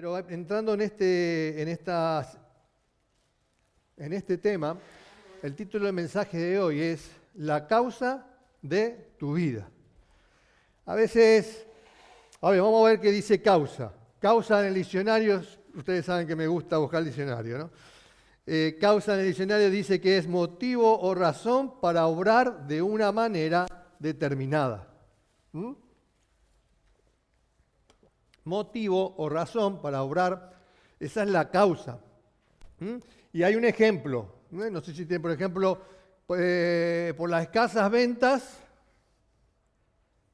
Pero entrando en este tema, el título del mensaje de hoy es La causa de tu vida. A veces, vamos a ver qué dice causa. Causa en el diccionario, ustedes saben que me gusta buscar el diccionario, ¿no? Causa en el diccionario dice que es motivo o razón para obrar de una manera determinada. ¿Mm? Motivo o razón para obrar, esa es la causa. ¿Mm? Y hay un ejemplo, no sé si tiene, por ejemplo, por las escasas ventas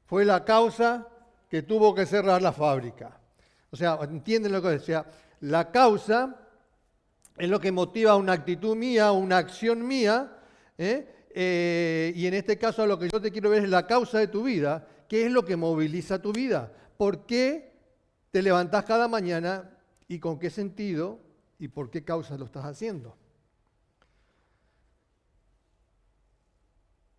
fue la causa que tuvo que cerrar la fábrica. O sea, ¿entienden lo que es? O sea, la causa es lo que motiva una actitud mía, una acción mía, y en este caso lo que yo te quiero ver es la causa de tu vida. ¿Qué es lo que moviliza tu vida? ¿Por qué te levantás cada mañana y con qué sentido y por qué causa lo estás haciendo?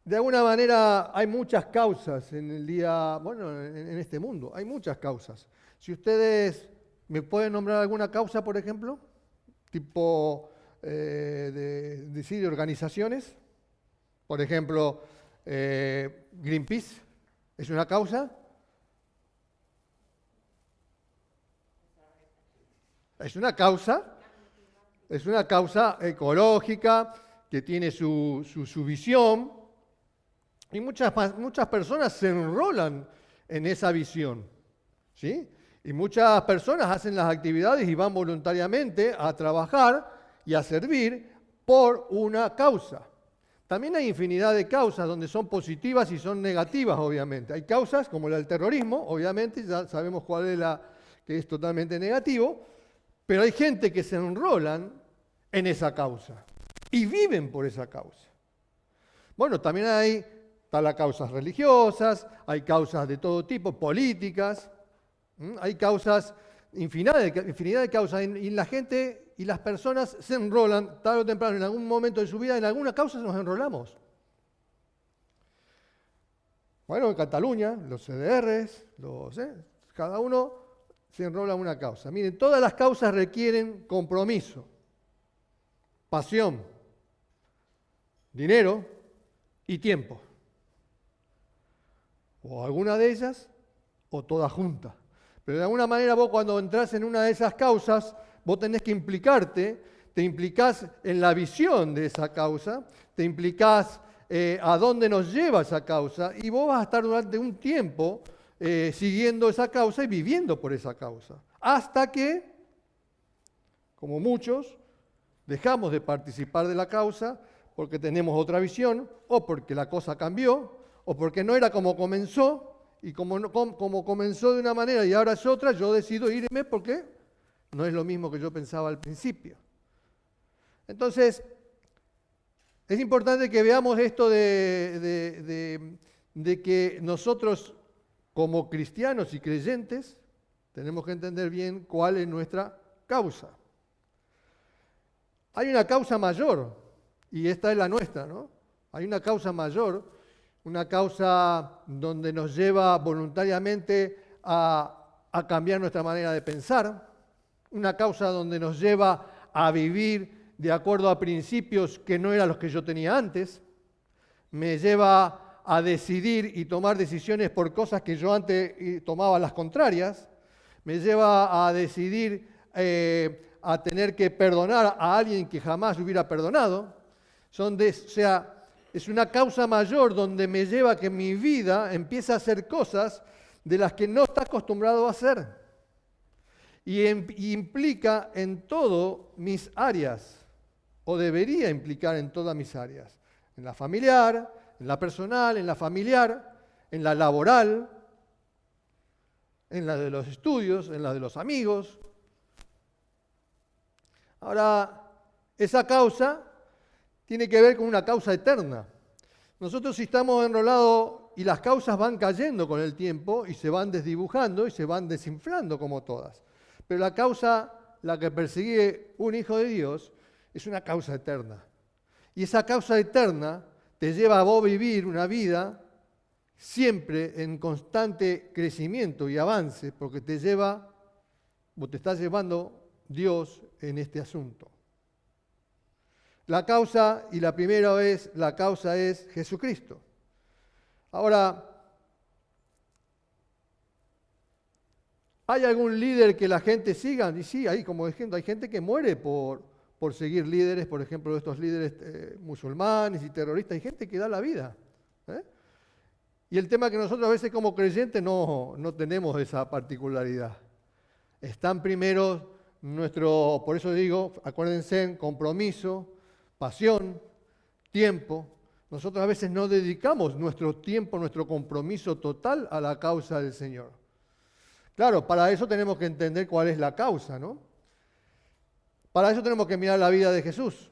De alguna manera hay muchas causas en el día, en este mundo, hay muchas causas. Si ustedes me pueden nombrar alguna causa, por ejemplo, tipo de organizaciones, por ejemplo, Greenpeace, ¿es una causa? Es una causa ecológica que tiene su visión y muchas personas se enrolan en esa visión, ¿sí? Y muchas personas hacen las actividades y van voluntariamente a trabajar y a servir por una causa. También hay infinidad de causas donde son positivas y son negativas, obviamente. Hay causas como la del terrorismo, obviamente, ya sabemos cuál es la que es totalmente negativo, pero hay gente que se enrolan en esa causa y viven por esa causa. Bueno, también están las causas religiosas, hay causas de todo tipo, políticas, hay causas, infinidad de causas, y la gente y las personas se enrolan tarde o temprano, en algún momento de su vida, en alguna causa nos enrolamos. Bueno, en Cataluña, los CDRs, cada uno se enrola en una causa. Miren, todas las causas requieren compromiso, pasión, dinero y tiempo. O alguna de ellas, o todas juntas. Pero de alguna manera vos cuando entras en una de esas causas, vos tenés que implicarte, te implicás en la visión de esa causa, te implicás a dónde nos lleva esa causa, y vos vas a estar durante un tiempo siguiendo esa causa y viviendo por esa causa. Hasta que, como muchos, dejamos de participar de la causa porque tenemos otra visión, o porque la cosa cambió, o porque no era como comenzó, y como comenzó de una manera y ahora es otra, yo decido irme porque no es lo mismo que yo pensaba al principio. Entonces, es importante que veamos esto de que nosotros, como cristianos y creyentes, tenemos que entender bien cuál es nuestra causa. Hay una causa mayor, y esta es la nuestra, ¿no? Hay una causa mayor, una causa donde nos lleva voluntariamente a cambiar nuestra manera de pensar, una causa donde nos lleva a vivir de acuerdo a principios que no eran los que yo tenía antes, me lleva a decidir y tomar decisiones por cosas que yo antes tomaba las contrarias, me lleva a decidir a tener que perdonar a alguien que jamás hubiera perdonado. Es una causa mayor donde me lleva a que mi vida empiece a hacer cosas de las que no está acostumbrado a hacer. Y implica en todas mis áreas, o debería implicar en todas mis áreas. En la familiar, en la personal, en la familiar, en la laboral, en la de los estudios, en la de los amigos. Ahora, esa causa tiene que ver con una causa eterna. Nosotros si estamos enrolados y las causas van cayendo con el tiempo y se van desdibujando y se van desinflando como todas. Pero la causa, la que persigue un hijo de Dios, es una causa eterna. Y esa causa eterna te lleva a vos vivir una vida siempre en constante crecimiento y avance, porque te lleva o te está llevando Dios en este asunto. La causa, y la causa es Jesucristo. Ahora, ¿hay algún líder que la gente siga? Y sí, hay, como ejemplo, hay gente que muere por seguir líderes, por ejemplo, estos líderes musulmanes y terroristas. Hay gente que da la vida. ¿eh? Y el tema es que nosotros a veces como creyentes no tenemos esa particularidad. Están primero por eso digo, acuérdense, compromiso, pasión, tiempo. Nosotros a veces no dedicamos nuestro tiempo, nuestro compromiso total a la causa del Señor. Claro, para eso tenemos que entender cuál es la causa, ¿no? Para eso tenemos que mirar la vida de Jesús.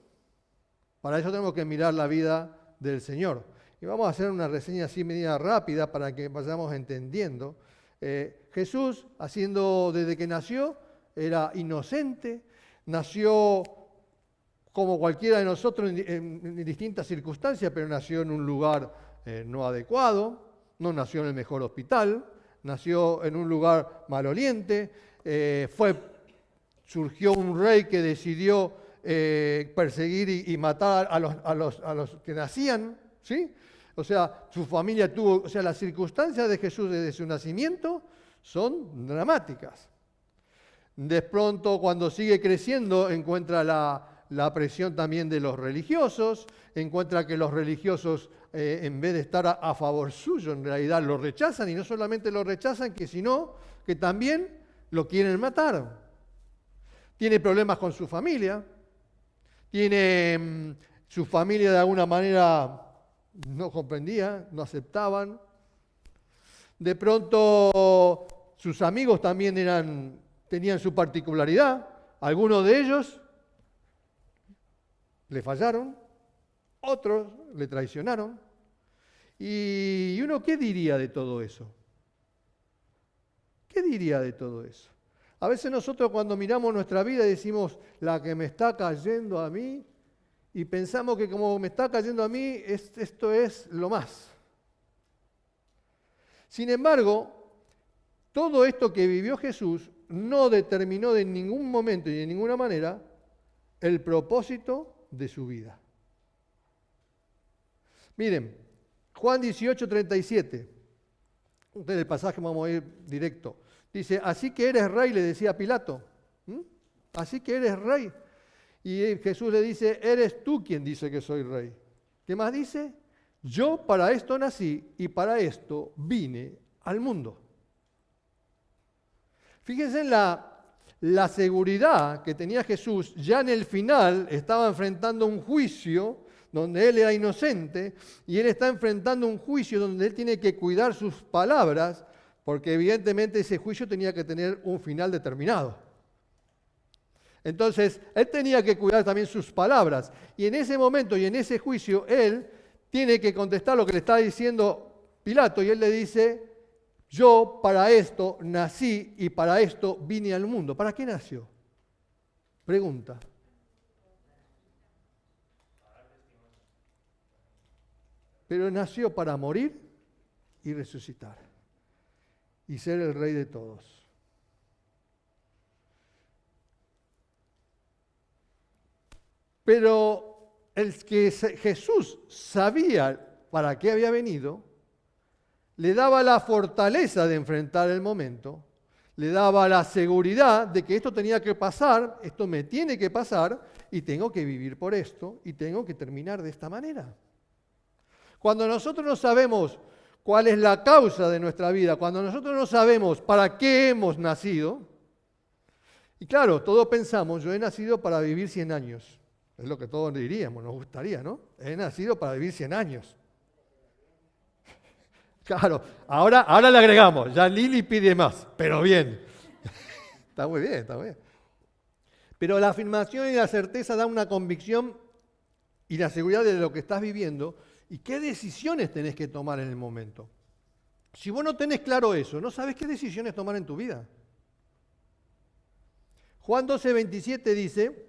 Para eso tenemos que mirar la vida del Señor. Y vamos a hacer una reseña así media rápida para que vayamos entendiendo. Jesús, desde que nació, era inocente, nació como cualquiera de nosotros en distintas circunstancias, pero nació en un lugar no adecuado, no nació en el mejor hospital, nació en un lugar maloliente, surgió un rey que decidió perseguir y matar a los que nacían, ¿sí? O sea, su familia las circunstancias de Jesús desde su nacimiento son dramáticas. De pronto, cuando sigue creciendo, encuentra la presión también de los religiosos, encuentra que los religiosos, en vez de estar a favor suyo, en realidad lo rechazan, y no solamente lo rechazan, sino que también lo quieren matar. Tiene problemas con su familia, su familia de alguna manera no comprendía, no aceptaban. De pronto sus amigos también tenían su particularidad, algunos de ellos le fallaron, otros le traicionaron. ¿Y uno qué diría de todo eso? ¿Qué diría de todo eso? A veces nosotros cuando miramos nuestra vida decimos, la que me está cayendo a mí, y pensamos que como me está cayendo a mí, esto es lo más. Sin embargo, todo esto que vivió Jesús no determinó de ningún momento y de ninguna manera el propósito de su vida. Miren, Juan 18:37, el pasaje vamos a ir directo. Dice, así que eres rey, le decía Pilato. Así que eres rey. Y Jesús le dice, eres tú quien dice que soy rey. ¿Qué más dice? Yo para esto nací y para esto vine al mundo. Fíjense en la seguridad que tenía Jesús. Ya en el final estaba enfrentando un juicio donde él era inocente y él está enfrentando un juicio donde él tiene que cuidar sus palabras, porque evidentemente ese juicio tenía que tener un final determinado. Entonces, él tenía que cuidar también sus palabras. Y en ese momento y en ese juicio, él tiene que contestar lo que le está diciendo Pilato. Y él le dice, yo para esto nací y para esto vine al mundo. ¿Para qué nació? Pregunta. Pero nació para morir y resucitar. Y ser el rey de todos. Pero el que Jesús sabía para qué había venido, le daba la fortaleza de enfrentar el momento, le daba la seguridad de que esto tenía que pasar, esto me tiene que pasar, y tengo que vivir por esto, y tengo que terminar de esta manera. Cuando nosotros no sabemos cuál es la causa de nuestra vida, cuando nosotros no sabemos para qué hemos nacido, y claro, todos pensamos, yo he nacido para vivir 100 años. Es lo que todos diríamos, nos gustaría, ¿no? He nacido para vivir 100 años. Claro, ahora le agregamos, ya Lili pide más, pero bien. Está muy bien, está muy bien. Pero la afirmación y la certeza dan una convicción y la seguridad de lo que estás viviendo y qué decisiones tenés que tomar en el momento. Si vos no tenés claro eso, no sabés qué decisiones tomar en tu vida. Juan 12:27 dice,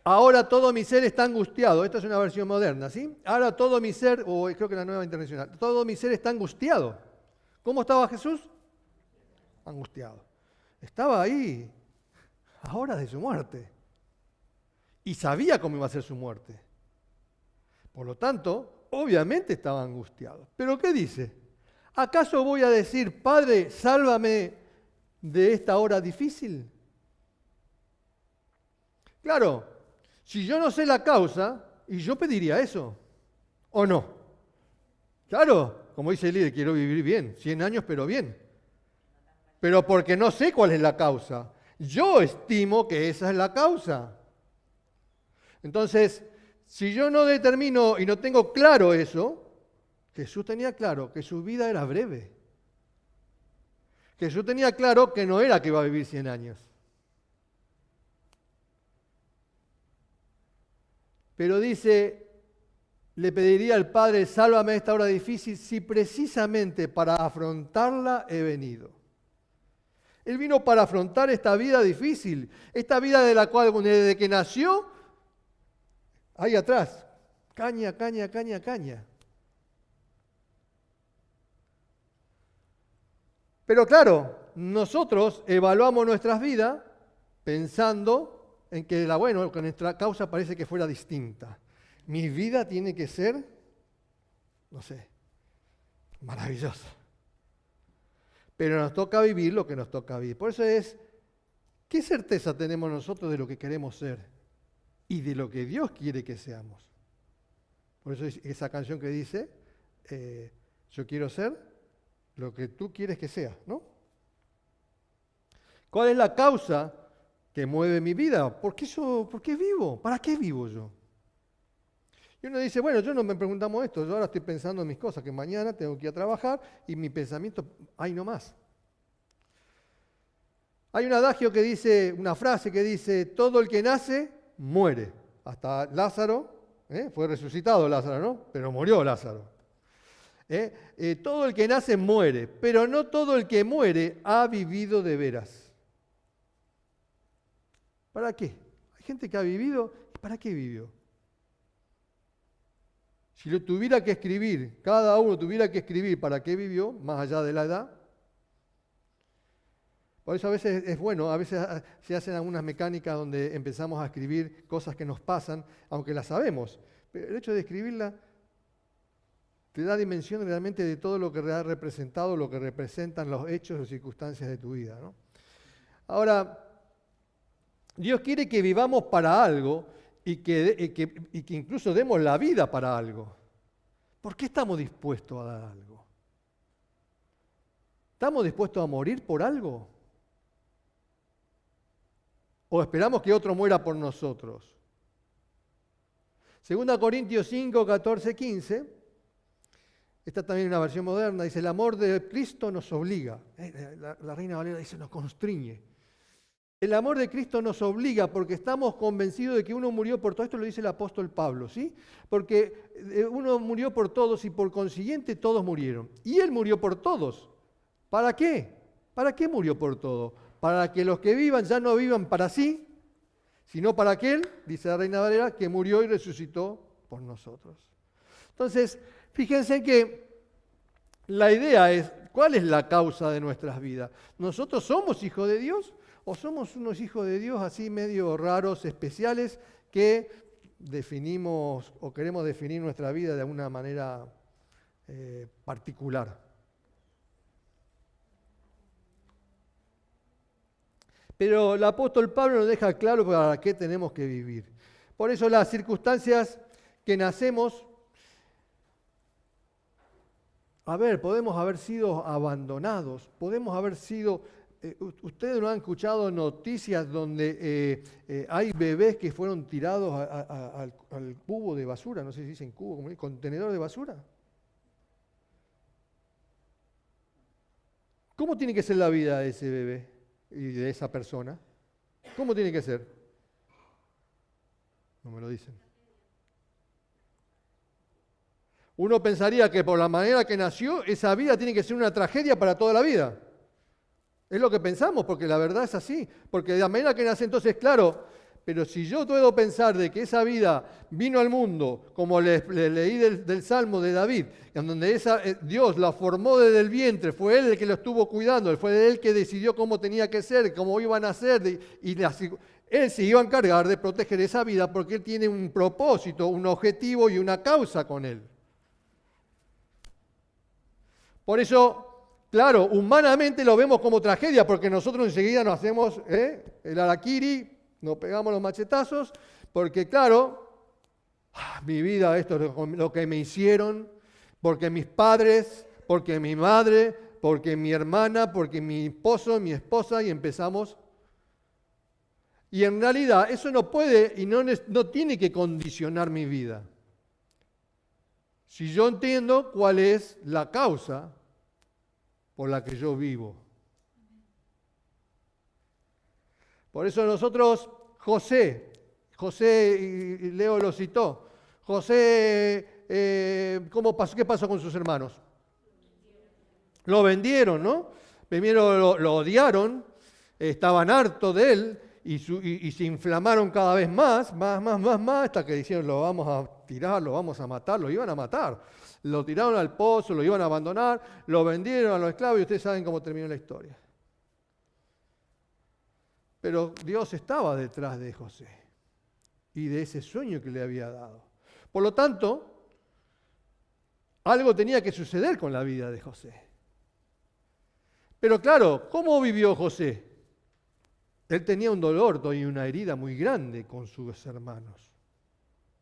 ahora todo mi ser está angustiado. Esta es una versión moderna, ¿sí? Ahora todo mi ser, o creo que la nueva internacional, todo mi ser está angustiado. ¿Cómo estaba Jesús? Angustiado. estaba ahí a horas de su muerte. Y sabía cómo iba a ser su muerte. Por lo tanto, obviamente estaba angustiado. ¿Pero qué dice? ¿Acaso voy a decir, Padre, sálvame de esta hora difícil? Claro, si yo no sé la causa, y yo pediría eso, ¿o no? Claro, como dice el líder, quiero vivir bien, 100 años, pero bien. Pero porque no sé cuál es la causa. Yo estimo que esa es la causa. Entonces, si yo no determino y no tengo claro eso, Jesús tenía claro que su vida era breve. Jesús tenía claro que no era que iba a vivir 100 años. Pero dice, le pediría al Padre, sálvame de esta hora difícil, si precisamente para afrontarla he venido. Él vino para afrontar esta vida difícil, esta vida de la cual desde que nació, ahí atrás, caña, caña, caña, caña. Pero claro, nosotros evaluamos nuestras vidas pensando en que que nuestra causa parece que fuera distinta. Mi vida tiene que ser, no sé, maravillosa. Pero nos toca vivir lo que nos toca vivir. Por eso ¿qué certeza tenemos nosotros de lo que queremos ser y de lo que Dios quiere que seamos? Por eso es esa canción que dice, yo quiero ser lo que tú quieres que sea, ¿no? ¿Cuál es la causa que mueve mi vida? ¿Por qué vivo? ¿Para qué vivo yo? Y uno dice, bueno, yo no me preguntamos esto, yo ahora estoy pensando en mis cosas, que mañana tengo que ir a trabajar y mi pensamiento, ahí nomás. Hay un adagio que dice, una frase que dice, todo el que nace, muere. Hasta Lázaro, fue resucitado Lázaro, ¿no? Pero murió Lázaro. Todo el que nace muere, pero no todo el que muere ha vivido de veras. ¿Para qué? Hay gente que ha vivido, ¿para qué vivió? Si lo tuviera que escribir, cada uno tuviera que escribir para qué vivió, más allá de la edad. Por eso a veces es bueno, a veces se hacen algunas mecánicas donde empezamos a escribir cosas que nos pasan, aunque las sabemos. Pero el hecho de escribirla te da dimensión realmente de todo lo que ha representado, lo que representan los hechos o circunstancias de tu vida, ¿no? Ahora, Dios quiere que vivamos para algo y que incluso demos la vida para algo. ¿Por qué estamos dispuestos a dar algo? ¿Estamos dispuestos a morir por algo? ¿O esperamos que otro muera por nosotros? 2 Corintios 5, 14, 15. Esta también es una versión moderna. Dice, el amor de Cristo nos obliga. La Reina Valera dice, nos constriñe. El amor de Cristo nos obliga porque estamos convencidos de que uno murió por todo. Esto lo dice el apóstol Pablo, ¿sí? Porque uno murió por todos y por consiguiente todos murieron. Y Él murió por todos. ¿Para qué? ¿Para qué murió por todos? Para que los que vivan ya no vivan para sí, sino para aquel, dice la Reina Valera, que murió y resucitó por nosotros. Entonces, fíjense que la idea es, ¿cuál es la causa de nuestras vidas? ¿Nosotros somos hijos de Dios? ¿O somos unos hijos de Dios así medio raros, especiales, que definimos o queremos definir nuestra vida de alguna manera particular? Pero el apóstol Pablo nos deja claro para qué tenemos que vivir. Por eso las circunstancias que nacemos, podemos haber sido abandonados, podemos haber sido... ustedes no han escuchado noticias donde hay bebés que fueron tirados al cubo de basura, no sé si dicen cubo, como contenedor de basura. ¿Cómo tiene que ser la vida de ese bebé y de esa persona? ¿Cómo tiene que ser? No me lo dicen. Uno pensaría que por la manera que nació, esa vida tiene que ser una tragedia para toda la vida. Es lo que pensamos, porque la verdad es así. Porque de la manera que nace, entonces, claro, Pero si yo puedo pensar de que esa vida vino al mundo, como le leí del Salmo de David, en donde Dios la formó desde el vientre, fue Él el que lo estuvo cuidando, fue Él que decidió cómo tenía que ser, cómo iban a ser, Él se iba a encargar de proteger esa vida porque Él tiene un propósito, un objetivo y una causa con Él. Por eso, claro, humanamente lo vemos como tragedia, porque nosotros enseguida nos hacemos el harakiri, nos pegamos los machetazos, porque claro, mi vida, esto es lo que me hicieron, porque mis padres, porque mi madre, porque mi hermana, porque mi esposo, mi esposa, y empezamos. Y en realidad eso no puede y no tiene que condicionar mi vida. Si yo entiendo cuál es la causa por la que yo vivo. Por eso nosotros, José, y Leo lo citó, José, ¿qué pasó con sus hermanos? Lo vendieron, ¿no? Primero lo odiaron, estaban hartos de él y se inflamaron cada vez más, hasta que dijeron, lo vamos a tirar, lo vamos a matar, lo iban a matar. Lo tiraron al pozo, lo iban a abandonar, lo vendieron a los esclavos y ustedes saben cómo terminó la historia. Pero Dios estaba detrás de José y de ese sueño que le había dado. Por lo tanto, algo tenía que suceder con la vida de José. Pero claro, ¿cómo vivió José? Él tenía un dolor y una herida muy grande con sus hermanos.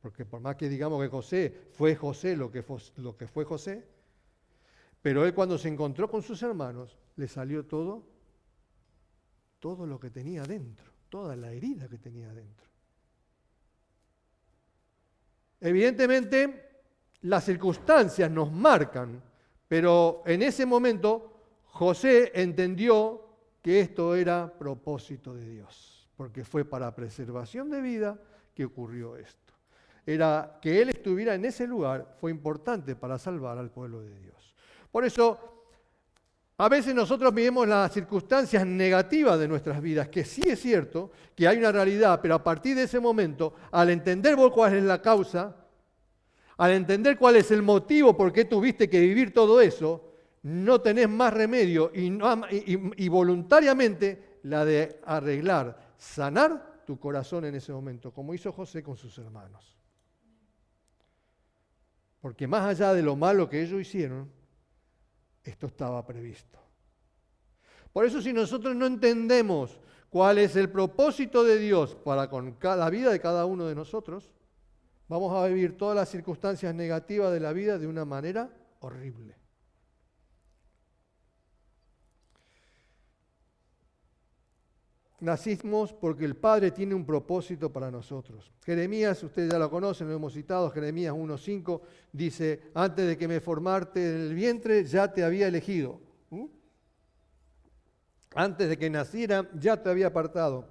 Porque por más que digamos que José lo que fue José, pero él cuando se encontró con sus hermanos, le salió todo lo que tenía dentro, toda la herida que tenía dentro. Evidentemente, las circunstancias nos marcan, pero en ese momento José entendió que esto era propósito de Dios, porque fue para preservación de vida que ocurrió esto. Era que él estuviera en ese lugar, fue importante para salvar al pueblo de Dios. Por eso, a veces nosotros vivimos las circunstancias negativas de nuestras vidas, que sí es cierto que hay una realidad, pero a partir de ese momento, al entender vos cuál es la causa, al entender cuál es el motivo por qué tuviste que vivir todo eso, no tenés más remedio y voluntariamente la de arreglar, sanar tu corazón en ese momento, como hizo José con sus hermanos. Porque más allá de lo malo que ellos hicieron, esto estaba previsto. Por eso si nosotros no entendemos cuál es el propósito de Dios para con la vida de cada uno de nosotros, vamos a vivir todas las circunstancias negativas de la vida de una manera horrible. Nacimos porque el Padre tiene un propósito para nosotros. Jeremías, ustedes ya lo conocen, lo hemos citado, Jeremías 1:5 dice, antes de que me formarte en el vientre ya te había elegido. Antes de que naciera ya te había apartado.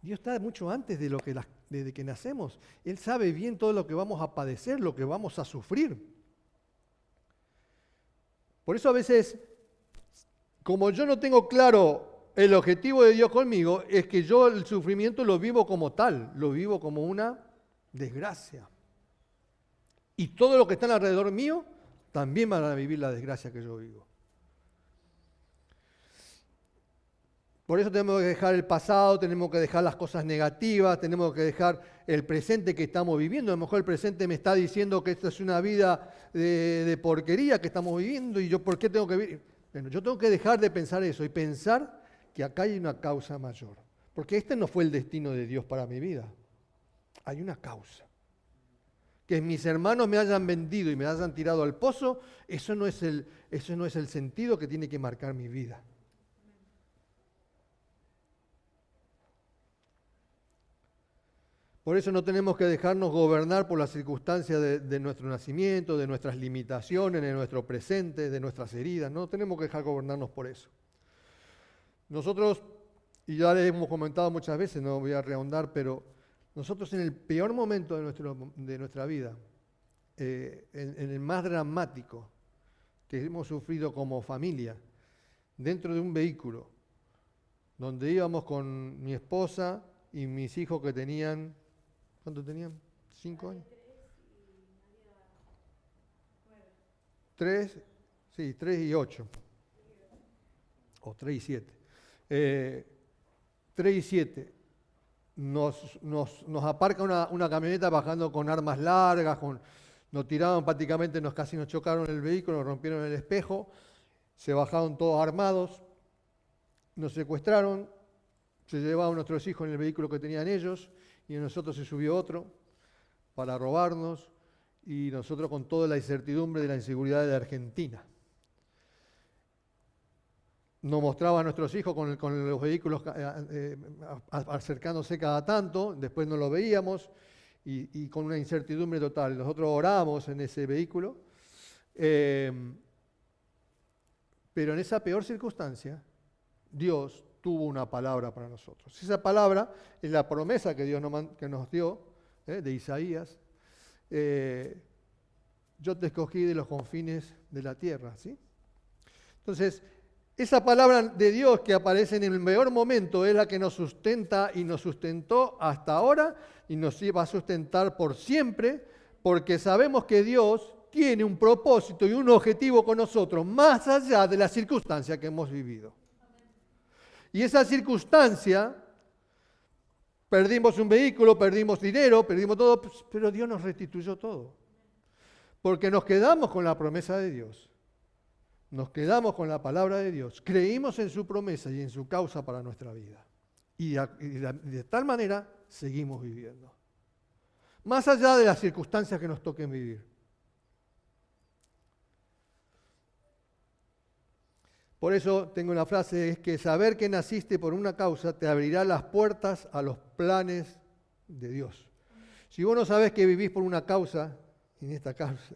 Dios está mucho antes desde que nacemos. Él sabe bien todo lo que vamos a padecer, lo que vamos a sufrir. Por eso a veces, como yo no tengo claro el objetivo de Dios conmigo, es que yo el sufrimiento lo vivo como tal, lo vivo como una desgracia. Y todo lo que está alrededor mío también van a vivir la desgracia que yo vivo. Por eso tenemos que dejar el pasado, tenemos que dejar las cosas negativas, tenemos que dejar el presente que estamos viviendo. A lo mejor el presente me está diciendo que esto es una vida de porquería que estamos viviendo y yo ¿por qué tengo que vivir? Bueno, yo tengo que dejar de pensar eso y pensar que acá hay una causa mayor. Porque este no fue el destino de Dios para mi vida. Hay una causa. Que mis hermanos me hayan vendido y me hayan tirado al pozo, eso no es el sentido que tiene que marcar mi vida. Por eso no tenemos que dejarnos gobernar por las circunstancias de nuestro nacimiento, de nuestras limitaciones, de nuestro presente, de nuestras heridas. No tenemos que dejar gobernarnos por eso. Nosotros, y ya les hemos comentado muchas veces, no voy a reahondar, pero nosotros en el peor momento de nuestra vida, en el más dramático que hemos sufrido como familia, dentro de un vehículo, donde íbamos con mi esposa y mis hijos que tenían, ¿cuánto tenían? ¿5 años? 3, sí, 3 y 8. O 3 y 7. 3 y 7. Nos aparca una camioneta bajando con armas largas, nos tiraron prácticamente, casi nos chocaron el vehículo, nos rompieron el espejo, se bajaron todos armados, nos secuestraron, se llevaron nuestros hijos en el vehículo que tenían ellos y en nosotros se subió otro para robarnos y nosotros con toda la incertidumbre de la inseguridad de Argentina. Nos mostraba a nuestros hijos con los vehículos acercándose cada tanto, después no lo veíamos y con una incertidumbre total. Nosotros orábamos en ese vehículo, pero en esa peor circunstancia, Dios tuvo una palabra para nosotros. Esa palabra es la promesa que Dios que nos dio, de Isaías. Yo te escogí de los confines de la tierra, ¿sí? Entonces, esa palabra de Dios que aparece en el peor momento es la que nos sustenta y nos sustentó hasta ahora y nos va a sustentar por siempre, porque sabemos que Dios tiene un propósito y un objetivo con nosotros, más allá de la circunstancia que hemos vivido. Y esa circunstancia, perdimos un vehículo, perdimos dinero, perdimos todo, pero Dios nos restituyó todo. Porque nos quedamos con la promesa de Dios. Nos quedamos con la palabra de Dios, creímos en su promesa y en su causa para nuestra vida. Y de tal manera seguimos viviendo. Más allá de las circunstancias que nos toquen vivir. Por eso tengo una frase, es que saber que naciste por una causa te abrirá las puertas a los planes de Dios. Si vos no sabés que vivís por una causa, en esta causa,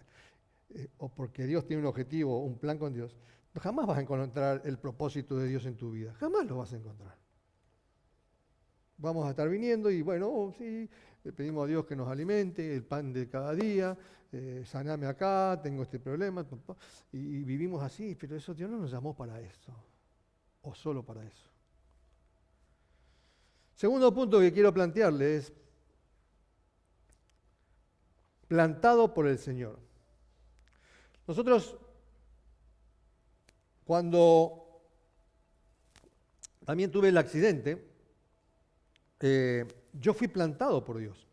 o porque Dios tiene un objetivo, un plan con Dios, jamás vas a encontrar el propósito de Dios en tu vida. Jamás lo vas a encontrar. Vamos a estar viniendo y bueno, sí, le pedimos a Dios que nos alimente, el pan de cada día, saname acá, tengo este problema, y vivimos así, pero eso Dios no nos llamó para eso, o solo para eso. Segundo punto que quiero plantearle es plantado por el Señor. Nosotros, cuando también tuve el accidente, yo fui plantado por Dios.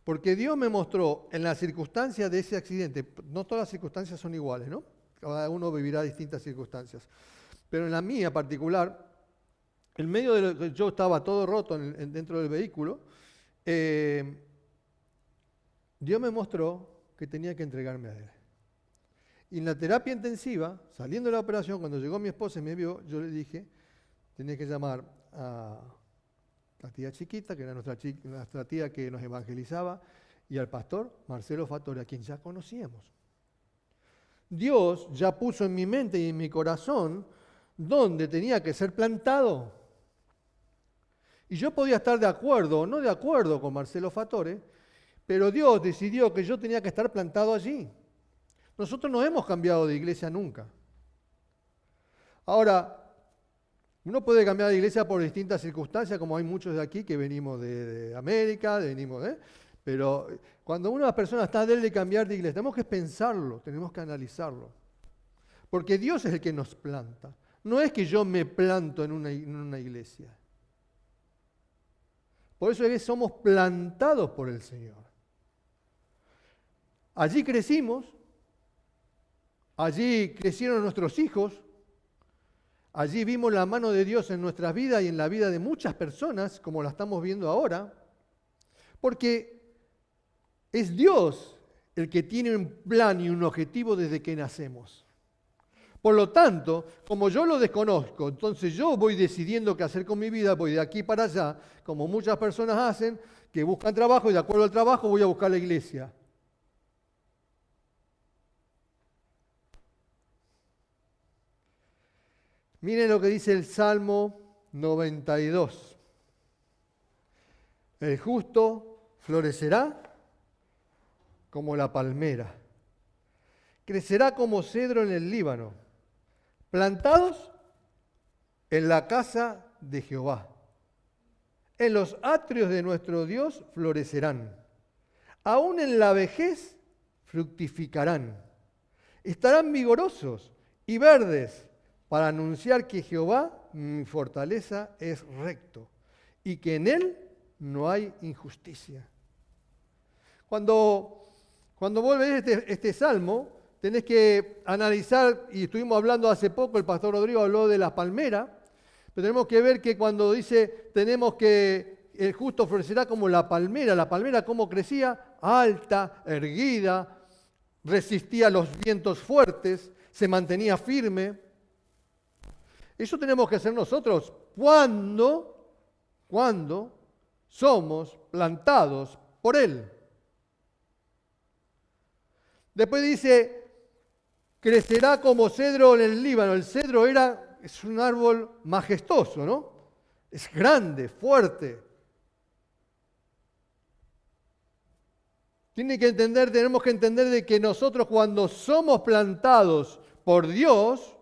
Porque Dios me mostró en las circunstancias de ese accidente, no todas las circunstancias son iguales, ¿no? Cada uno vivirá distintas circunstancias. Pero en la mía particular, en medio de lo que yo estaba todo roto dentro del vehículo, Dios me mostró que tenía que entregarme a Él. Y en la terapia intensiva, saliendo de la operación, cuando llegó mi esposa y me vio, yo le dije, tenía que llamar a la tía Chiquita, que era nuestra tía que nos evangelizaba, y al pastor Marcelo Fatore, a quien ya conocíamos. Dios ya puso en mi mente y en mi corazón dónde tenía que ser plantado. Y yo podía estar de acuerdo o no de acuerdo con Marcelo Fatore, pero Dios decidió que yo tenía que estar plantado allí. Nosotros no hemos cambiado de iglesia nunca. Ahora, uno puede cambiar de iglesia por distintas circunstancias, como hay muchos de aquí que venimos de América, pero cuando una persona está de cambiar de iglesia, tenemos que pensarlo, tenemos que analizarlo. Porque Dios es el que nos planta. No es que yo me planto en una iglesia. Por eso es que somos plantados por el Señor. Allí crecimos. Allí crecieron nuestros hijos, allí vimos la mano de Dios en nuestras vidas y en la vida de muchas personas, como la estamos viendo ahora, porque es Dios el que tiene un plan y un objetivo desde que nacemos. Por lo tanto, como yo lo desconozco, entonces yo voy decidiendo qué hacer con mi vida, voy de aquí para allá, como muchas personas hacen, que buscan trabajo y de acuerdo al trabajo voy a buscar la iglesia. Miren lo que dice el Salmo 92. El justo florecerá como la palmera, crecerá como cedro en el Líbano, plantados en la casa de Jehová. En los atrios de nuestro Dios florecerán. Aún en la vejez fructificarán. Estarán vigorosos y verdes para anunciar que Jehová, mi fortaleza, es recto y que en él no hay injusticia. Cuando vos lees este salmo, tenés que analizar, y estuvimos hablando hace poco, el pastor Rodrigo habló de la palmera, pero tenemos que ver que cuando dice el justo florecerá como la palmera cómo crecía, alta, erguida, resistía los vientos fuertes, se mantenía firme. Eso tenemos que hacer nosotros cuando somos plantados por Él. Después dice, crecerá como cedro en el Líbano. El cedro es un árbol majestuoso, ¿no? Es grande, fuerte. Tenemos que entender de que nosotros cuando somos plantados por Dios,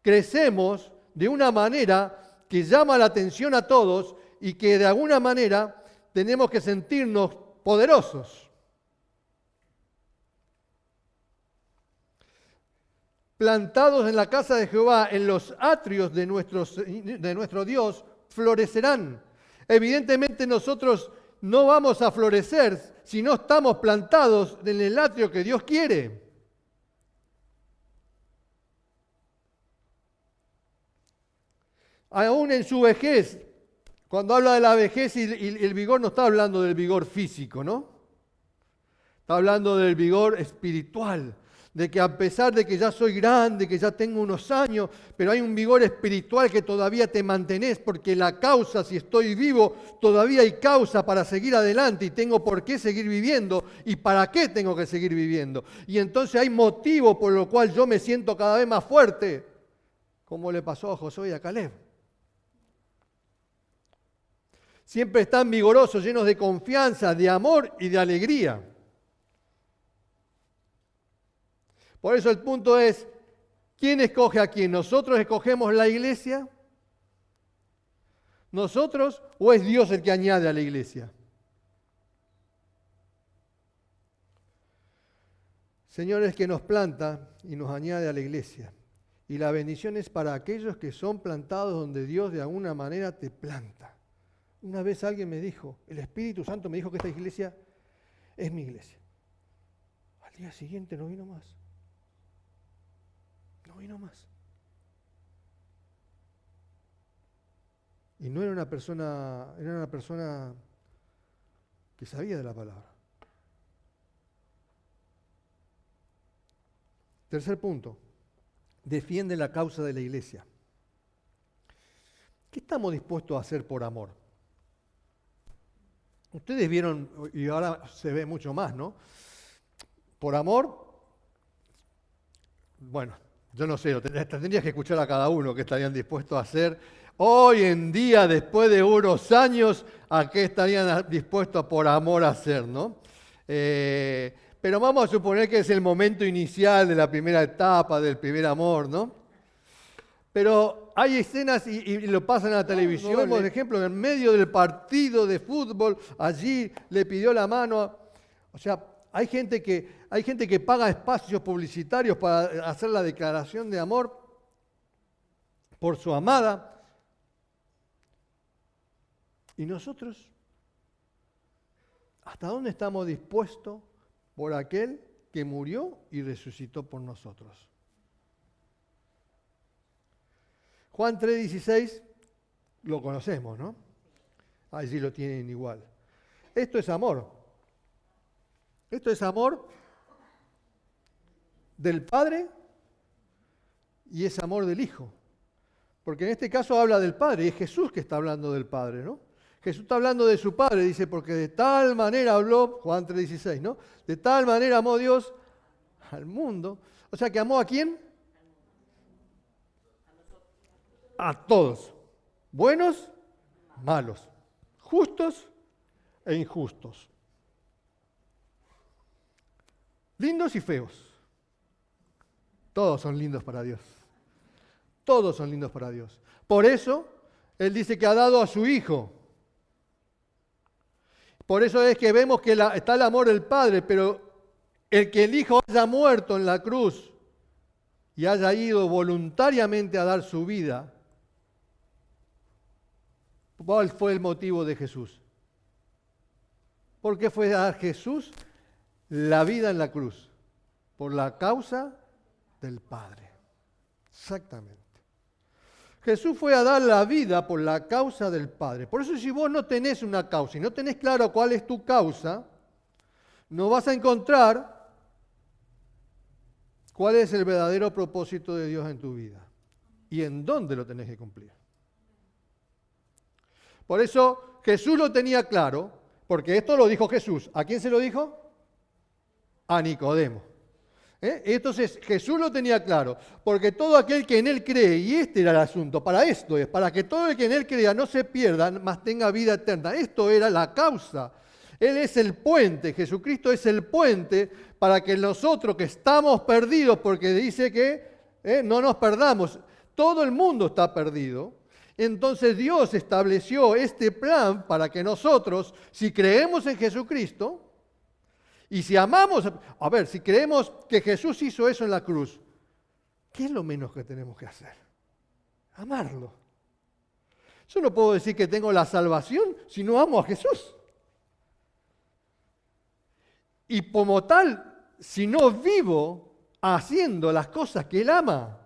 crecemos de una manera que llama la atención a todos y que de alguna manera tenemos que sentirnos poderosos. Plantados en la casa de Jehová, en los atrios de nuestro Dios, florecerán. Evidentemente nosotros no vamos a florecer si no estamos plantados en el atrio que Dios quiere. Aún en su vejez, cuando habla de la vejez y el vigor, no está hablando del vigor físico, ¿no? Está hablando del vigor espiritual, de que a pesar de que ya soy grande, que ya tengo unos años, pero hay un vigor espiritual que todavía te mantenés, porque la causa, si estoy vivo, todavía hay causa para seguir adelante y tengo por qué seguir viviendo y para qué tengo que seguir viviendo. Y entonces hay motivo por lo cual yo me siento cada vez más fuerte, como le pasó a Josué y a Caleb. Siempre están vigorosos, llenos de confianza, de amor y de alegría. Por eso el punto es, ¿quién escoge a quién? ¿Nosotros escogemos la iglesia? ¿Nosotros o es Dios el que añade a la iglesia? Señor es que nos planta y nos añade a la iglesia. Y la bendición es para aquellos que son plantados donde Dios de alguna manera te planta. Una vez alguien me dijo, el Espíritu Santo me dijo que esta iglesia es mi iglesia. Al día siguiente no vino más. No vino más. Y no era una persona que sabía de la palabra. Tercer punto, defiende la causa de la iglesia. ¿Qué estamos dispuestos a hacer por amor? Ustedes vieron, y ahora se ve mucho más, ¿no? Por amor, bueno, yo no sé, tendrías que escuchar a cada uno qué estarían dispuestos a hacer. Hoy en día, después de unos años, ¿a qué estarían dispuestos por amor a hacer, no? Pero vamos a suponer que es el momento inicial de la primera etapa, del primer amor, ¿no? Pero hay escenas y lo pasan a la televisión. Por ejemplo, en medio del partido de fútbol, allí le pidió la mano. O sea, hay gente que paga espacios publicitarios para hacer la declaración de amor por su amada. ¿Y nosotros? ¿Hasta dónde estamos dispuestos por aquel que murió y resucitó por nosotros? Juan 3:16, lo conocemos, ¿no? Allí lo tienen igual. Esto es amor. Esto es amor del Padre y es amor del Hijo. Porque en este caso habla del Padre, y es Jesús que está hablando del Padre, ¿no? Jesús está hablando de su Padre, dice, porque de tal manera habló, Juan 3:16, ¿no? De tal manera amó Dios al mundo. O sea, que amó ¿a quién? A todos. Buenos, malos. Justos e injustos. Lindos y feos. Todos son lindos para Dios. Todos son lindos para Dios. Por eso, Él dice que ha dado a su Hijo. Por eso es que vemos que está el amor del Padre, pero el que el Hijo haya muerto en la cruz y haya ido voluntariamente a dar su vida, ¿cuál fue el motivo de Jesús? ¿Por qué fue a dar Jesús la vida en la cruz? Por la causa del Padre. Exactamente. Jesús fue a dar la vida por la causa del Padre. Por eso si vos no tenés una causa y no tenés claro cuál es tu causa, no vas a encontrar cuál es el verdadero propósito de Dios en tu vida y en dónde lo tenés que cumplir. Por eso Jesús lo tenía claro, porque esto lo dijo Jesús. ¿A quién se lo dijo? A Nicodemo. Entonces Jesús lo tenía claro, porque todo aquel que en Él cree, y este era el asunto, para esto es, para que todo el que en Él crea no se pierda, mas tenga vida eterna. Esto era la causa. Él es el puente, Jesucristo es el puente para que nosotros que estamos perdidos, porque dice que no nos perdamos, todo el mundo está perdido. Entonces Dios estableció este plan para que nosotros, si creemos en Jesucristo, y si amamos, a ver, si creemos que Jesús hizo eso en la cruz, ¿qué es lo menos que tenemos que hacer? Amarlo. Yo no puedo decir que tengo la salvación si no amo a Jesús. Y como tal, si no vivo haciendo las cosas que Él ama,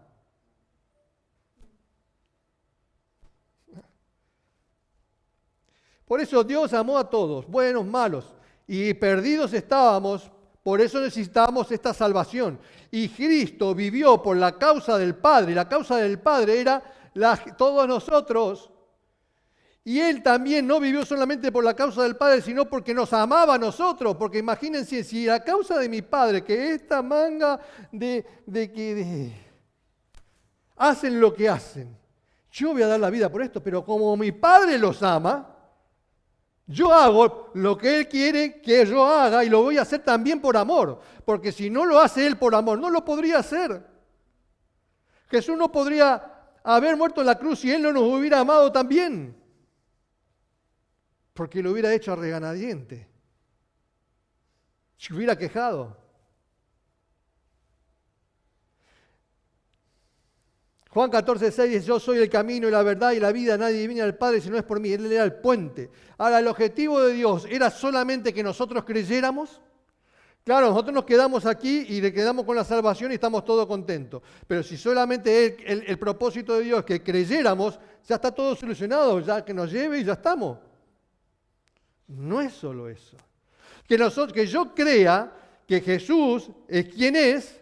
por eso Dios amó a todos, buenos, malos, y perdidos estábamos, por eso necesitábamos esta salvación. Y Cristo vivió por la causa del Padre, y la causa del Padre era todos nosotros. Y Él también no vivió solamente por la causa del Padre, sino porque nos amaba a nosotros. Porque imagínense, si la causa de mi Padre, que esta manga hacen lo que hacen, yo voy a dar la vida por esto, pero como mi Padre los ama, yo hago lo que Él quiere que yo haga y lo voy a hacer también por amor. Porque si no lo hace Él por amor, no lo podría hacer. Jesús no podría haber muerto en la cruz si Él no nos hubiera amado también. Porque lo hubiera hecho a regañadientes. Se hubiera quejado. Juan 14:6 dice, yo soy el camino y la verdad y la vida, nadie viene al Padre si no es por mí. Él era el puente. Ahora, el objetivo de Dios era solamente que nosotros creyéramos. Claro, nosotros nos quedamos aquí y le quedamos con la salvación y estamos todos contentos. Pero si solamente el propósito de Dios es que creyéramos, ya está todo solucionado, ya que nos lleve y ya estamos. No es solo eso. Que yo crea que Jesús es quien es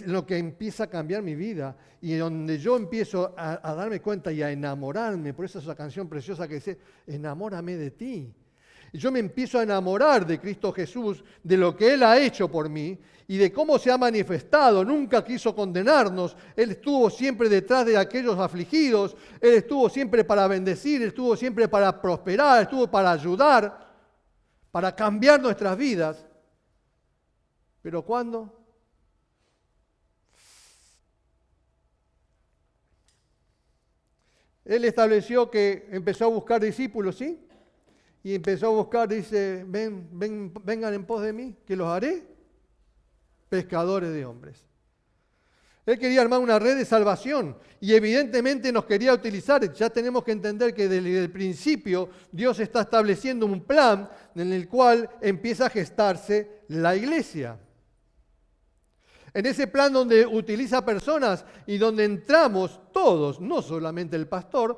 lo que empieza a cambiar mi vida y donde yo empiezo a darme cuenta y a enamorarme. Por eso esa canción preciosa que dice, enamórame de ti. Y yo me empiezo a enamorar de Cristo Jesús, de lo que Él ha hecho por mí y de cómo se ha manifestado. Nunca quiso condenarnos. Él estuvo siempre detrás de aquellos afligidos. Él estuvo siempre para bendecir, Él estuvo siempre para prosperar, estuvo para ayudar, para cambiar nuestras vidas. ¿Pero cuándo? Él estableció que empezó a buscar discípulos, ¿sí? Y empezó a buscar, dice, vengan en pos de mí, que los haré pescadores de hombres. Él quería armar una red de salvación y evidentemente nos quería utilizar. Ya tenemos que entender que desde el principio Dios está estableciendo un plan en el cual empieza a gestarse la iglesia. En ese plan donde utiliza personas y donde entramos todos, no solamente el pastor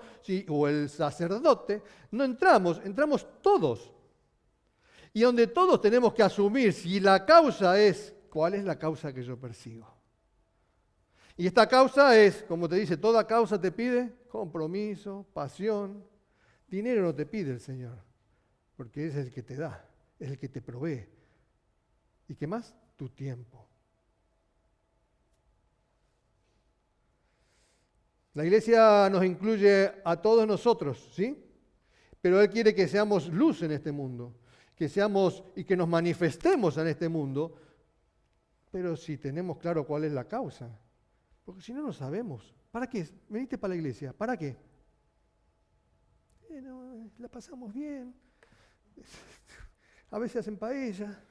o el sacerdote, no entramos todos. Y donde todos tenemos que asumir si la causa es, ¿cuál es la causa que yo persigo? Y esta causa es, como te dice, toda causa te pide compromiso, pasión. Dinero no te pide el Señor, porque es el que te da, es el que te provee. ¿Y qué más? Tu tiempo. La iglesia nos incluye a todos nosotros, ¿sí? Pero Él quiere que seamos luz en este mundo, que seamos y que nos manifestemos en este mundo, pero si tenemos claro cuál es la causa, porque si no, no sabemos. ¿Para qué? ¿Veniste para la iglesia? ¿Para qué? La pasamos bien. A veces hacen paella,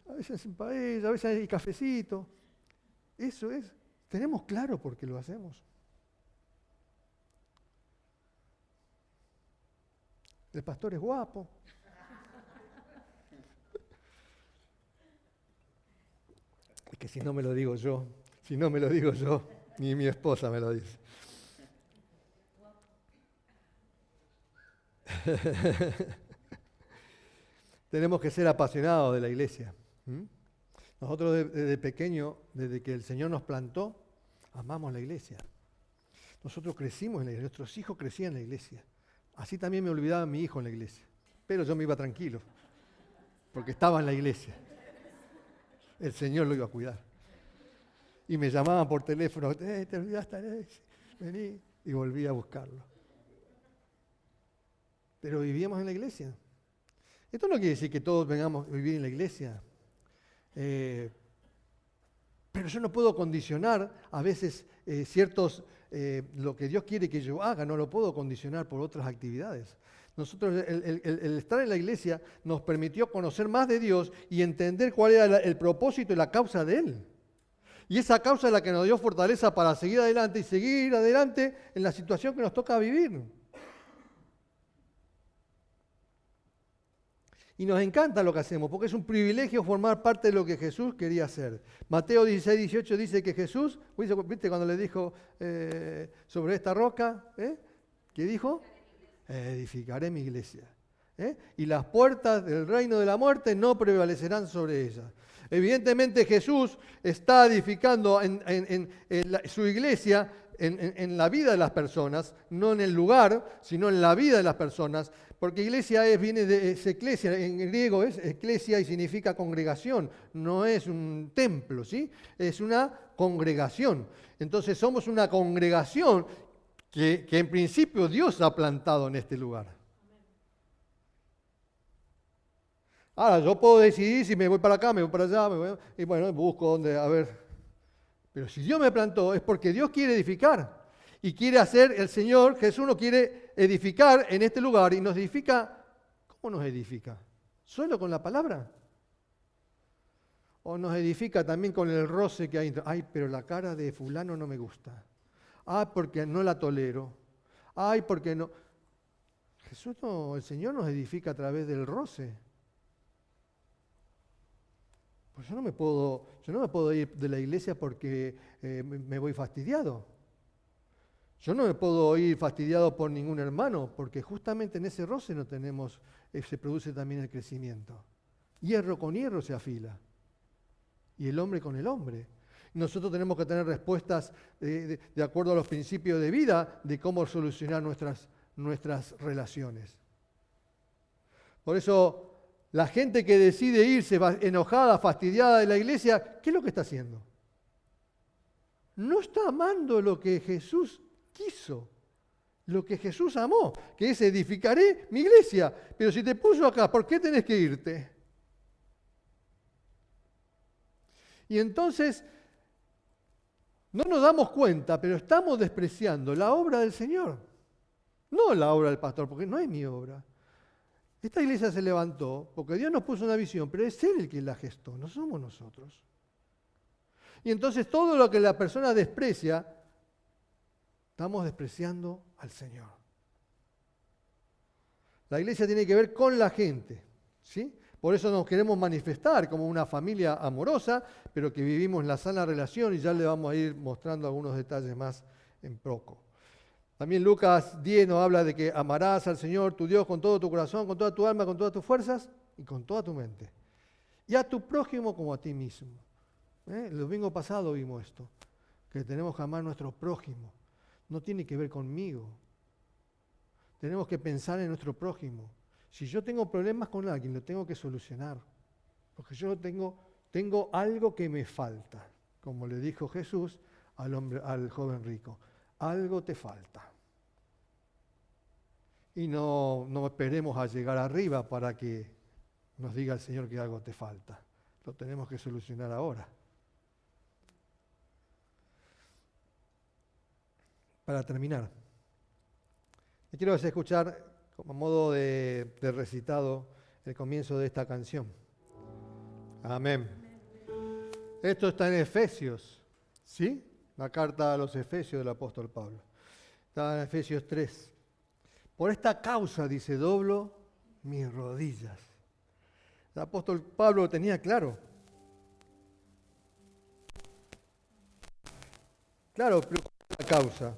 a veces hacen paella, a veces hay cafecito. Eso es, tenemos claro por qué lo hacemos. El pastor es guapo. Es que si no me lo digo yo, ni mi esposa me lo dice. Tenemos que ser apasionados de la iglesia. Nosotros desde pequeño, desde que el Señor nos plantó, amamos la iglesia. Nosotros crecimos en la iglesia, nuestros hijos crecían en la iglesia. Así también me olvidaba mi hijo en la iglesia. Pero yo me iba tranquilo, porque estaba en la iglesia. El Señor lo iba a cuidar. Y me llamaban por teléfono, te olvidaste, vení, y volví a buscarlo. Pero vivíamos en la iglesia. Esto no quiere decir que todos vengamos a vivir en la iglesia. Pero yo no puedo condicionar a veces lo que Dios quiere que yo haga, no lo puedo condicionar por otras actividades. Nosotros, el estar en la iglesia nos permitió conocer más de Dios y entender cuál era el propósito y la causa de Él. Y esa causa es la que nos dio fortaleza para seguir adelante y seguir adelante en la situación que nos toca vivir. Y nos encanta lo que hacemos, porque es un privilegio formar parte de lo que Jesús quería hacer. Mateo 16, 18 dice que Jesús, ¿viste cuando le dijo sobre esta roca? ¿Qué dijo? Edificaré mi iglesia. Y las puertas del reino de la muerte no prevalecerán sobre ella. Evidentemente Jesús está edificando su iglesia en la vida de las personas, no en el lugar, sino en la vida de las personas, porque iglesia viene de eclesia, en griego es eclesia y significa congregación, no es un templo, ¿sí? Es una congregación. Entonces somos una congregación que en principio Dios ha plantado en este lugar. Ahora, yo puedo decidir si me voy para acá, me voy para allá, y bueno, busco dónde, a ver. Pero si Dios me plantó es porque Dios quiere edificar. Y quiere hacer, el Señor Jesús nos quiere edificar en este lugar. Y nos edifica, ¿cómo nos edifica? ¿Solo con la palabra? ¿O nos edifica también con el roce que hay? Ay, pero la cara de fulano no me gusta. Ay, porque no la tolero. Ay, porque no. Jesús no, el Señor nos edifica a través del roce. Pues yo no me puedo ir de la iglesia porque me voy fastidiado. Yo no me puedo ir fastidiado por ningún hermano, porque justamente en ese roce no se produce también el crecimiento. Hierro con hierro se afila. Y el hombre con el hombre. Nosotros tenemos que tener respuestas de acuerdo a los principios de vida de cómo solucionar nuestras relaciones. Por eso, la gente que decide irse enojada, fastidiada de la iglesia, ¿qué es lo que está haciendo? No está amando lo que Jesús quiso, lo que Jesús amó, que es edificaré mi iglesia. Pero si te puso acá, ¿por qué tenés que irte? Y entonces, no nos damos cuenta, pero estamos despreciando la obra del Señor. No la obra del pastor, porque no es mi obra. Esta iglesia se levantó porque Dios nos puso una visión, pero es Él el que la gestó, no somos nosotros. Y entonces todo lo que la persona desprecia, estamos despreciando al Señor. La iglesia tiene que ver con la gente, ¿sí? Por eso nos queremos manifestar como una familia amorosa, pero que vivimos en la sana relación, y ya le vamos a ir mostrando algunos detalles más en poco. También Lucas 10 nos habla de que amarás al Señor tu Dios con todo tu corazón, con toda tu alma, con todas tus fuerzas y con toda tu mente. Y a tu prójimo como a ti mismo. El domingo pasado vimos esto, que tenemos que amar a nuestro prójimo. No tiene que ver conmigo. Tenemos que pensar en nuestro prójimo. Si yo tengo problemas con alguien, lo tengo que solucionar. Porque yo tengo algo que me falta. Como le dijo Jesús al joven rico. Algo te falta. Y no esperemos a llegar arriba para que nos diga el Señor que algo te falta. Lo tenemos que solucionar ahora. Para terminar, te quiero hacer escuchar como modo de recitado el comienzo de esta canción. Amén. Esto está en Efesios, ¿sí? La carta a los Efesios del apóstol Pablo. Está en Efesios 3. Por esta causa, dice, doblo mis rodillas. El apóstol Pablo lo tenía claro. Claro, pero ¿cuál es la causa?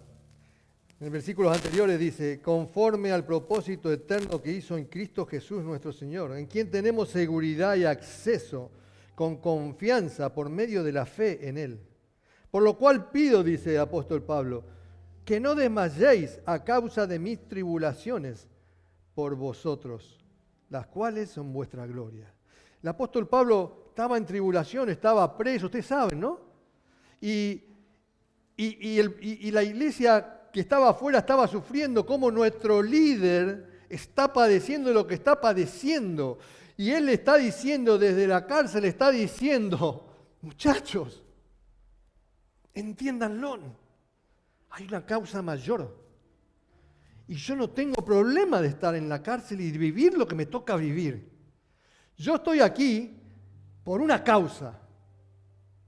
En los versículos anteriores dice, conforme al propósito eterno que hizo en Cristo Jesús nuestro Señor, en quien tenemos seguridad y acceso con confianza por medio de la fe en Él. Por lo cual pido, dice el apóstol Pablo, que no desmayéis a causa de mis tribulaciones por vosotros, las cuales son vuestra gloria. El apóstol Pablo estaba en tribulación, estaba preso, ustedes saben, ¿no? Y la iglesia que estaba afuera estaba sufriendo, como nuestro líder está padeciendo lo que está padeciendo. Y él le está diciendo, desde la cárcel, le está diciendo, muchachos, entiéndanlo, hay una causa mayor. Y yo no tengo problema de estar en la cárcel y vivir lo que me toca vivir. Yo estoy aquí por una causa,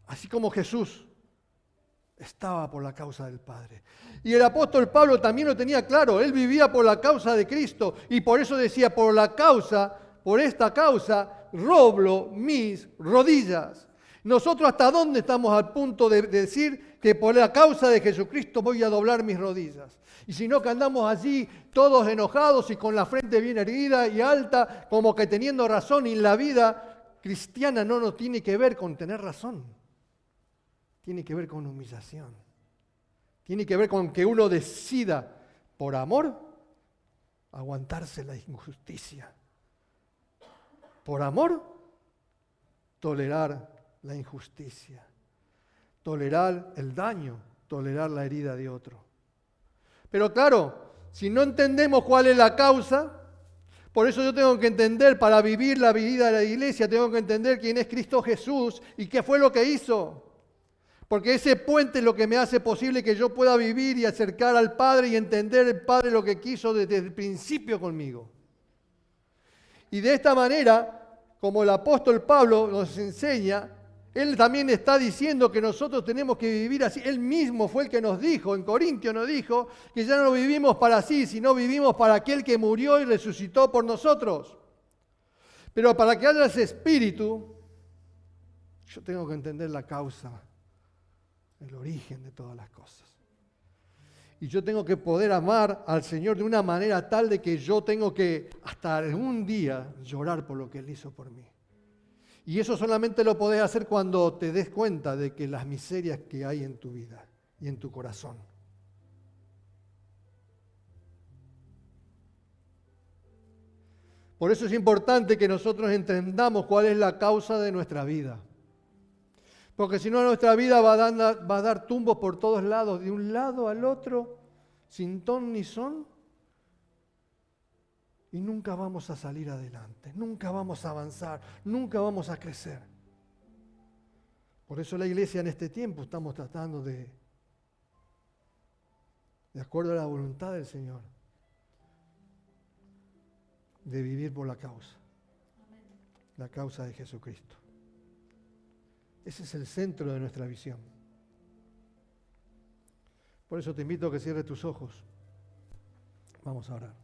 así como Jesús estaba por la causa del Padre. Y el apóstol Pablo también lo tenía claro, él vivía por la causa de Cristo y por eso decía, por esta causa, doblo mis rodillas. Nosotros ¿hasta dónde estamos al punto de decir que por la causa de Jesucristo voy a doblar mis rodillas? Y si no, que andamos allí todos enojados y con la frente bien erguida y alta, como que teniendo razón, y la vida cristiana no nos tiene que ver con tener razón. Tiene que ver con humillación. Tiene que ver con que uno decida, por amor, aguantarse la injusticia. Por amor, tolerar la injusticia. Tolerar el daño, tolerar la herida de otro. Pero claro, si no entendemos cuál es la causa, por eso yo tengo que entender, para vivir la vida de la iglesia, tengo que entender quién es Cristo Jesús y qué fue lo que hizo. Porque ese puente es lo que me hace posible que yo pueda vivir y acercar al Padre y entender el Padre lo que quiso desde el principio conmigo. Y de esta manera, como el apóstol Pablo nos enseña, él también está diciendo que nosotros tenemos que vivir así. Él mismo fue el que nos dijo, en Corintios nos dijo, que ya no vivimos para sí, sino vivimos para aquel que murió y resucitó por nosotros. Pero para que haya ese espíritu, yo tengo que entender la causa, el origen de todas las cosas. Y yo tengo que poder amar al Señor de una manera tal de que yo tengo que hasta algún día llorar por lo que Él hizo por mí. Y eso solamente lo podés hacer cuando te des cuenta de que las miserias que hay en tu vida y en tu corazón. Por eso es importante que nosotros entendamos cuál es la causa de nuestra vida. Porque si no, nuestra vida va a dar tumbos por todos lados, de un lado al otro, sin ton ni son, y nunca vamos a salir adelante, nunca vamos a avanzar, nunca vamos a crecer. Por eso la iglesia en este tiempo estamos tratando de acuerdo a la voluntad del Señor, de vivir por la causa de Jesucristo. Ese es el centro de nuestra visión. Por eso te invito a que cierres tus ojos. Vamos a orar.